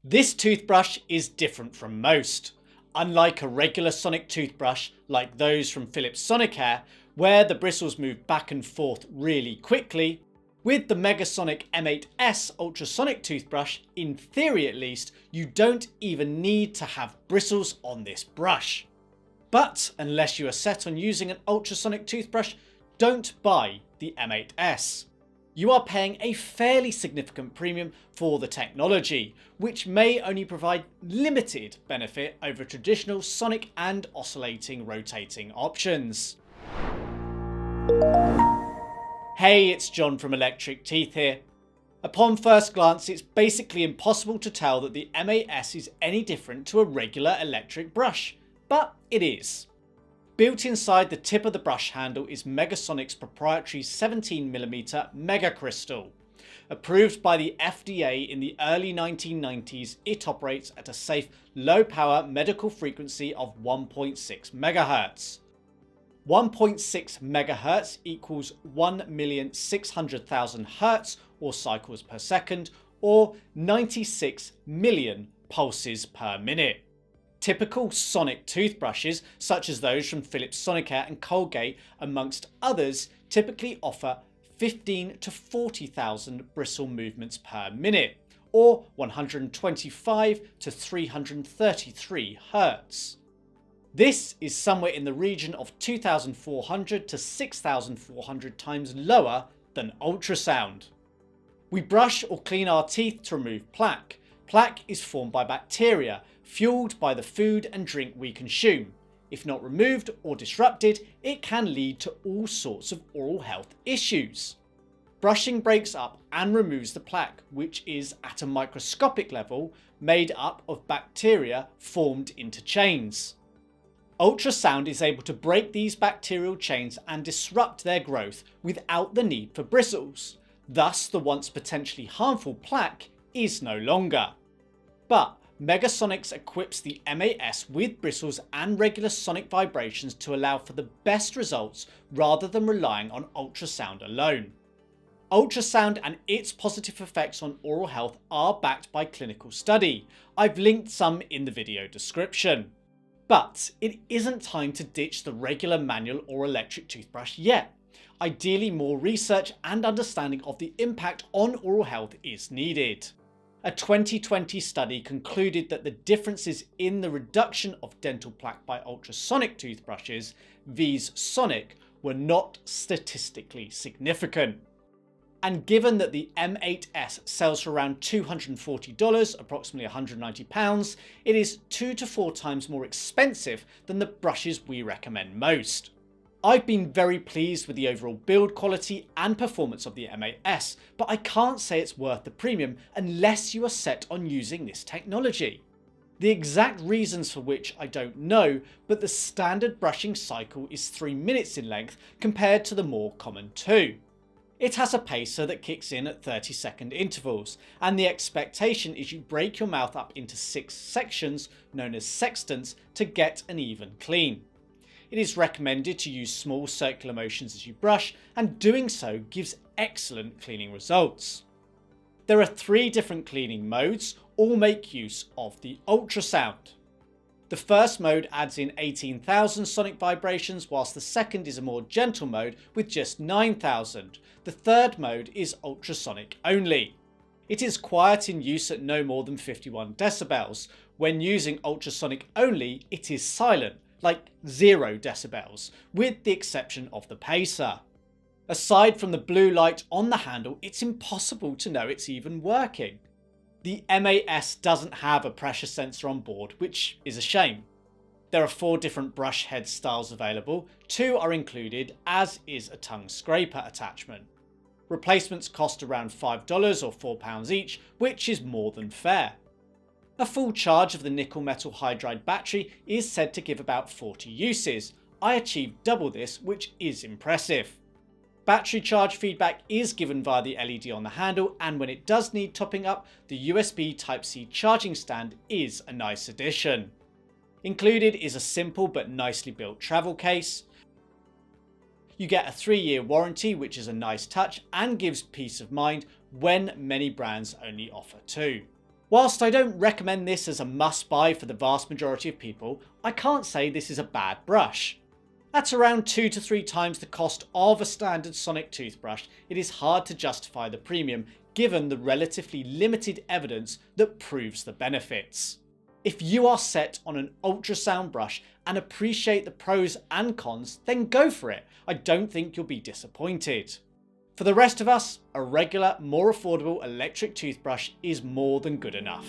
This toothbrush is different from most. Unlike a regular sonic toothbrush like those from Philips Sonicare, where the bristles move back and forth really quickly, with the Megasonic M8S Ultrasonic toothbrush, in theory at least, you don't even need to have bristles on this brush. But unless you are set on using an ultrasonic toothbrush, don't buy the M8S. You are paying a fairly significant premium for the technology, which may only provide limited benefit over traditional sonic and oscillating rotating options. Hey, it's John from Electric Teeth here. Upon first glance, it's basically impossible to tell that the M8S is any different to a regular electric brush, but it is. Built inside the tip of the brush handle is Megasonic's proprietary 17mm Mega Crystal. Approved by the FDA in the early 1990s, it operates at a safe, low-power medical frequency of 1.6 MHz. 1.6 MHz equals 1,600,000 Hz or cycles per second, or 96 million pulses per minute. Typical sonic toothbrushes, such as those from Philips Sonicare and Colgate, amongst others, typically offer 15 to 40,000 bristle movements per minute, or 125 to 333 Hz. This is somewhere in the region of 2,400 to 6,400 times lower than ultrasound. We brush or clean our teeth to remove plaque. Plaque is formed by bacteria, fueled by the food and drink we consume. If not removed or disrupted, it can lead to all sorts of oral health issues. Brushing breaks up and removes the plaque, which is at a microscopic level made up of bacteria formed into chains. Ultrasound is able to break these bacterial chains and disrupt their growth without the need for bristles. Thus, the once potentially harmful plaque is no longer. But Megasonics equips the M8S with bristles and regular sonic vibrations to allow for the best results rather than relying on ultrasound alone. Ultrasound and its positive effects on oral health are backed by clinical study. I've linked some in the video description. But it isn't time to ditch the regular manual or electric toothbrush yet. Ideally, more research and understanding of the impact on oral health is needed. A 2020 study concluded that the differences in the reduction of dental plaque by ultrasonic toothbrushes, viz sonic, were not statistically significant. And given that the M8S sells for around $240, approximately £190, it is 2 to 4 times more expensive than the brushes we recommend most. I've been very pleased with the overall build quality and performance of the M8S, but I can't say it's worth the premium unless you are set on using this technology. The exact reasons for which I don't know, but the standard brushing cycle is 3 minutes in length compared to the more common 2. It has a pacer that kicks in at 30-second intervals, and the expectation is you break your mouth up into 6 sections, known as sextants, to get an even clean. It is recommended to use small circular motions as you brush, and doing so gives excellent cleaning results. There are 3 different cleaning modes, all make use of the ultrasound. The first mode adds in 18,000 sonic vibrations, whilst the second is a more gentle mode with just 9,000. The third mode is ultrasonic only. It is quiet in use at no more than 51 decibels. When using ultrasonic only, it is silent, like 0 decibels, with the exception of the pacer. Aside from the blue light on the handle, it's impossible to know it's even working. The M8S doesn't have a pressure sensor on board, which is a shame. There are 4 different brush head styles available, 2 are included, as is a tongue scraper attachment. Replacements cost around $5 or £4 each, which is more than fair. A full charge of the nickel metal hydride battery is said to give about 40 uses. I achieved double this, which is impressive. Battery charge feedback is given via the LED on the handle, and when it does need topping up, the USB Type-C charging stand is a nice addition. Included is a simple but nicely built travel case. You get a 3-year warranty, which is a nice touch and gives peace of mind when many brands only offer 2. Whilst I don't recommend this as a must-buy for the vast majority of people, I can't say this is a bad brush. At around 2 to 3 times the cost of a standard sonic toothbrush, it is hard to justify the premium given the relatively limited evidence that proves the benefits. If you are set on an ultrasound brush and appreciate the pros and cons, then go for it. I don't think you'll be disappointed. For the rest of us, a regular, more affordable electric toothbrush is more than good enough.